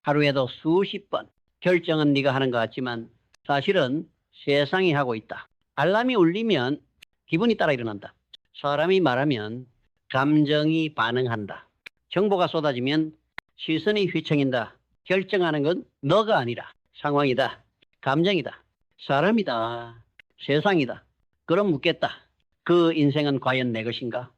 하루에도 수십 번. 결정은 네가 하는 것 같지만 사실은 세상이 하고 있다. 알람이 울리면 기분이 따라 일어난다. 사람이 말하면 감정이 반응한다. 정보가 쏟아지면 시선이 휘청인다. 결정하는 건 너가 아니라 상황이다. 감정이다. 사람이다. 세상이다. 그럼 묻겠다. 그 인생은 과연 내 것인가?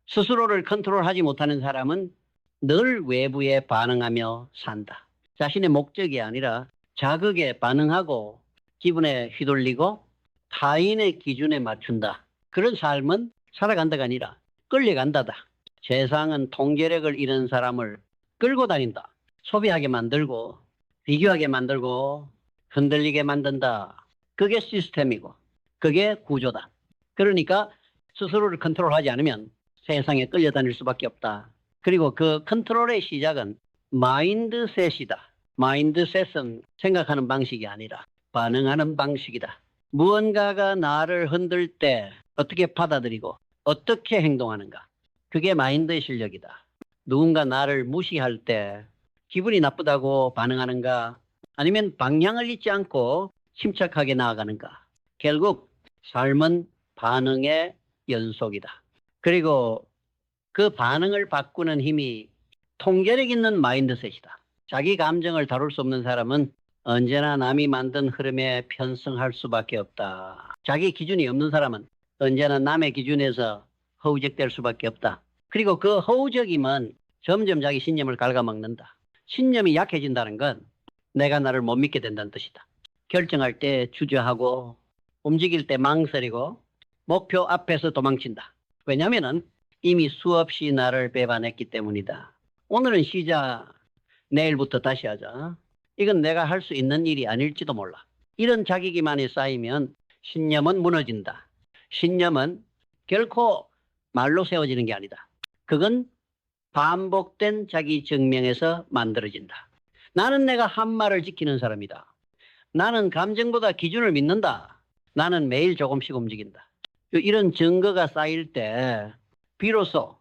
스스로를 컨트롤하지 못하는 사람은 늘 외부에 반응하며 산다. 자신의 목적이 아니라 자극에 반응하고 기분에 휘둘리고 타인의 기준에 맞춘다. 그런 삶은 살아간다가 아니라 끌려간다다. 세상은 통제력을 잃은 사람을 끌고 다닌다. 소비하게 만들고 비교하게 만들고 흔들리게 만든다. 그게 시스템이고 그게 구조다. 그러니까 스스로를 컨트롤하지 않으면 세상에 끌려다닐 수밖에 없다. 그리고 그 컨트롤의 시작은 마인드셋이다. 마인드셋은 생각하는 방식이 아니라 반응하는 방식이다. 무언가가 나를 흔들 때 어떻게 받아들이고 어떻게 행동하는가. 그게 마인드의 실력이다. 누군가 나를 무시할 때 기분이 나쁘다고 반응하는가 아니면 방향을 잊지 않고 침착하게 나아가는가. 결국 삶은 반응의 연속이다. 그리고 그 반응을 바꾸는 힘이 통제력 있는 마인드셋이다. 자기 감정을 다룰 수 없는 사람은 언제나 남이 만든 흐름에 편승할 수밖에 없다. 자기 기준이 없는 사람은 언제나 남의 기준에서 허우적될 수밖에 없다. 그리고 그 허우적임은 점점 자기 신념을 갉아먹는다. 신념이 약해진다는 건 내가 나를 못 믿게 된다는 뜻이다. 결정할 때 주저하고 움직일 때 망설이고 목표 앞에서 도망친다. 왜냐하면 이미 수없이 나를 배반했기 때문이다. 오늘은 쉬자. 내일부터 다시 하자. 이건 내가 할 수 있는 일이 아닐지도 몰라. 이런 자기 기만이 쌓이면 신념은 무너진다. 신념은 결코 말로 세워지는 게 아니다. 그건 반복된 자기 증명에서 만들어진다. 나는 내가 한 말을 지키는 사람이다. 나는 감정보다 기준을 믿는다. 나는 매일 조금씩 움직인다. 이런 증거가 쌓일 때 비로소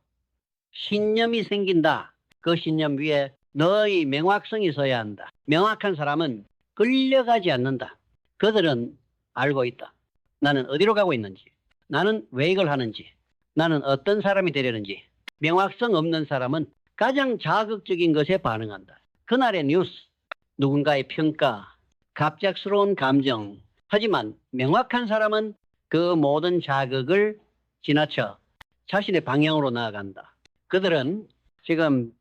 신념이 생긴다. 그 신념 위에 너의 명확성이 서야 한다. 명확한 사람은 끌려가지 않는다. 그들은 알고 있다. 나는 어디로 가고 있는지, 나는 왜 이걸 하는지, 나는 어떤 사람이 되려는지. 명확성 없는 사람은 가장 자극적인 것에 반응한다. 그날의 뉴스, 누군가의 평가, 갑작스러운 감정. 하지만 명확한 사람은 그 모든 자극을 지나쳐 자신의 방향으로 나아간다. 그들은 지금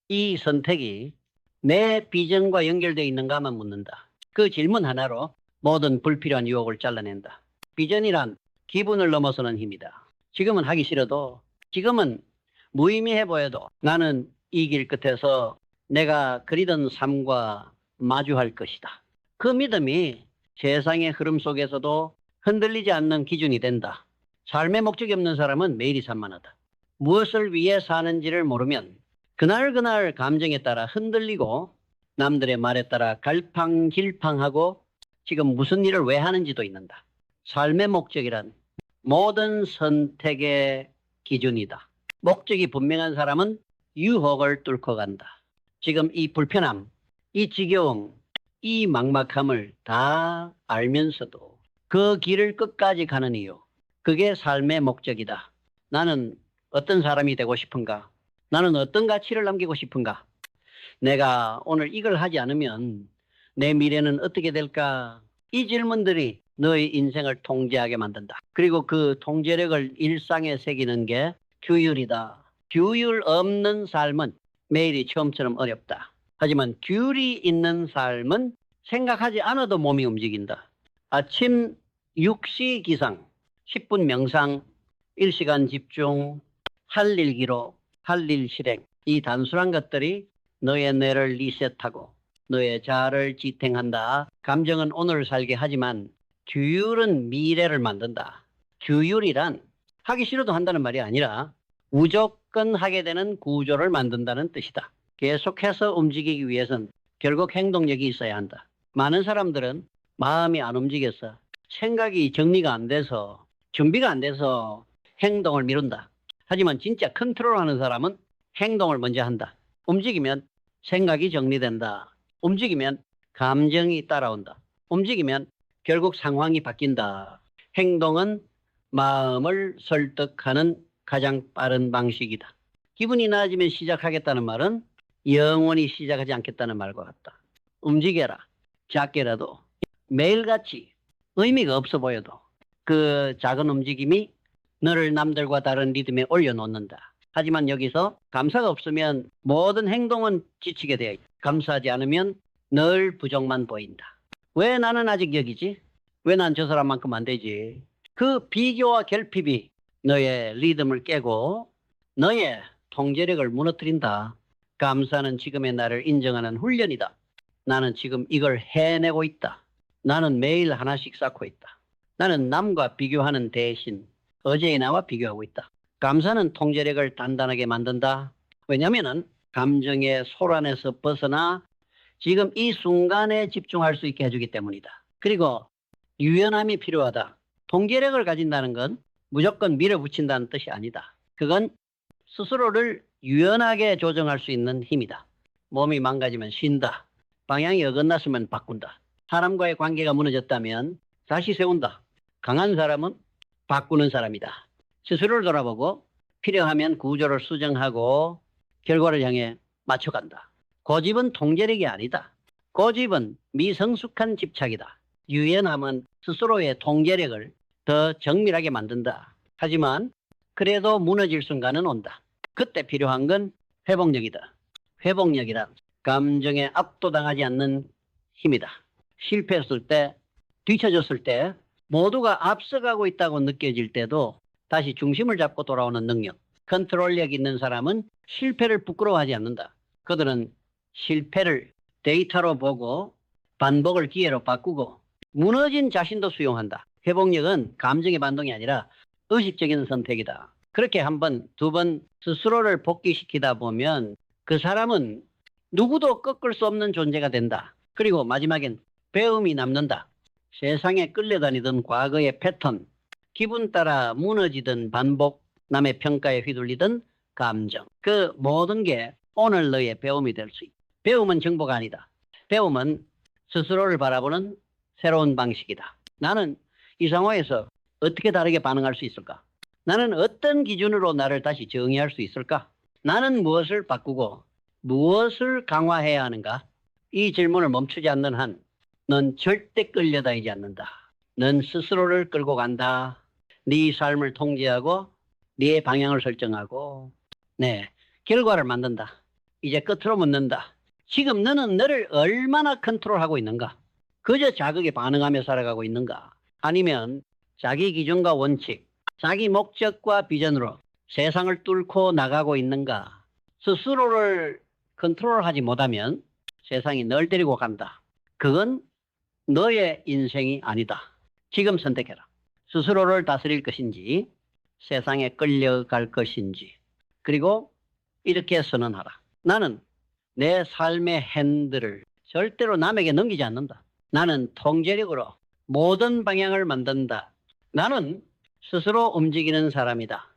이 선택이 내 비전과 연결되어 있는가만 묻는다. 그 질문 하나로 모든 불필요한 유혹을 잘라낸다. 비전이란 기분을 넘어서는 힘이다. 지금은 하기 싫어도, 지금은 무의미해 보여도 나는 이 길 끝에서 내가 그리던 삶과 마주할 것이다. 그 믿음이 세상의 흐름 속에서도 흔들리지 않는 기준이 된다. 삶의 목적이 없는 사람은 매일이 산만하다. 무엇을 위해 사는지를 모르면 그날 감정에 따라 흔들리고 남들의 말에 따라 갈팡질팡하고 지금 무슨 일을 왜 하는지도 잊는다. 삶의 목적이란 모든 선택의 기준이다. 목적이 분명한 사람은 유혹을 뚫고 간다. 지금 이 불편함, 이 지겨움, 이 막막함을 다 알면서도 그 길을 끝까지 가는 이유, 그게 삶의 목적이다. 나는 어떤 사람이 되고 싶은가? 나는 어떤 가치를 남기고 싶은가? 내가 오늘 이걸 하지 않으면 내 미래는 어떻게 될까? 이 질문들이 너의 인생을 통제하게 만든다. 그리고 그 통제력을 일상에 새기는 게 규율이다. 규율 없는 삶은 매일이 처음처럼 어렵다. 하지만 규율이 있는 삶은 생각하지 않아도 몸이 움직인다. 아침 6시 기상, 10분 명상, 1시간 집중, 할 일 기록, 할 일 실행. 이 단순한 것들이 너의 뇌를 리셋하고 너의 자아를 지탱한다. 감정은 오늘을 살게 하지만 규율은 미래를 만든다. 규율이란 하기 싫어도 한다는 말이 아니라 무조건 하게 되는 구조를 만든다는 뜻이다. 계속해서 움직이기 위해선 결국 행동력이 있어야 한다. 많은 사람들은 마음이 안 움직여서 생각이 정리가 안 돼서 준비가 안 돼서 행동을 미룬다. 하지만 진짜 컨트롤하는 사람은 행동을 먼저 한다. 움직이면 생각이 정리된다. 움직이면 감정이 따라온다. 움직이면 결국 상황이 바뀐다. 행동은 마음을 설득하는 가장 빠른 방식이다. 기분이 나아지면 시작하겠다는 말은 영원히 시작하지 않겠다는 말과 같다. 움직여라. 작게라도 매일같이 의미가 없어 보여도 그 작은 움직임이 너를 남들과 다른 리듬에 올려놓는다. 하지만 여기서 감사가 없으면 모든 행동은 지치게 되어 있다. 감사하지 않으면 늘 부족만 보인다. 왜 나는 아직 여기지? 왜 난 저 사람만큼 안 되지? 그 비교와 결핍이 너의 리듬을 깨고 너의 통제력을 무너뜨린다. 감사는 지금의 나를 인정하는 훈련이다. 나는 지금 이걸 해내고 있다. 나는 매일 하나씩 쌓고 있다. 나는 남과 비교하는 대신 어제의 나와 비교하고 있다. 감사는 통제력을 단단하게 만든다. 왜냐하면 감정의 소란에서 벗어나 지금 이 순간에 집중할 수 있게 해주기 때문이다. 그리고 유연함이 필요하다. 통제력을 가진다는 건 무조건 밀어붙인다는 뜻이 아니다. 그건 스스로를 유연하게 조정할 수 있는 힘이다. 몸이 망가지면 쉰다. 방향이 어긋났으면 바꾼다. 사람과의 관계가 무너졌다면 다시 세운다. 강한 사람은 바꾸는 사람이다. 스스로를 돌아보고 필요하면 구조를 수정하고 결과를 향해 맞춰간다. 고집은 통제력이 아니다. 고집은 미성숙한 집착이다. 유연함은 스스로의 통제력을 더 정밀하게 만든다. 하지만 그래도 무너질 순간은 온다. 그때 필요한 건 회복력이다. 회복력이란 감정에 압도당하지 않는 힘이다. 실패했을 때, 뒤처졌을 때, 모두가 앞서가고 있다고 느껴질 때도 다시 중심을 잡고 돌아오는 능력. 컨트롤력 있는 사람은 실패를 부끄러워하지 않는다. 그들은 실패를 데이터로 보고 반복을 기회로 바꾸고 무너진 자신도 수용한다. 회복력은 감정의 반동이 아니라 의식적인 선택이다. 그렇게 한 번, 두 번 스스로를 복귀시키다 보면 그 사람은 누구도 꺾을 수 없는 존재가 된다. 그리고 마지막엔 배움이 남는다. 세상에 끌려다니던 과거의 패턴, 기분 따라 무너지던 반복, 남의 평가에 휘둘리던 감정. 그 모든 게 오늘 너의 배움이 될 수 있다. 배움은 정보가 아니다. 배움은 스스로를 바라보는 새로운 방식이다. 나는 이 상황에서 어떻게 다르게 반응할 수 있을까? 나는 어떤 기준으로 나를 다시 정의할 수 있을까? 나는 무엇을 바꾸고 무엇을 강화해야 하는가? 이 질문을 멈추지 않는 한 넌 절대 끌려다니지 않는다. 넌 스스로를 끌고 간다. 네 삶을 통제하고 네 방향을 설정하고 결과를 만든다. 이제 끝으로 묻는다. 지금 너는 너를 얼마나 컨트롤하고 있는가? 그저 자극에 반응하며 살아가고 있는가? 아니면 자기 기준과 원칙, 자기 목적과 비전으로 세상을 뚫고 나가고 있는가? 스스로를 컨트롤하지 못하면 세상이 널 데리고 간다. 그건 너의 인생이 아니다. 지금 선택해라. 스스로를 다스릴 것인지 세상에 끌려갈 것인지. 그리고 이렇게 선언하라. 나는 내 삶의 핸들을 절대로 남에게 넘기지 않는다. 나는 통제력으로 모든 방향을 만든다. 나는 스스로 움직이는 사람이다.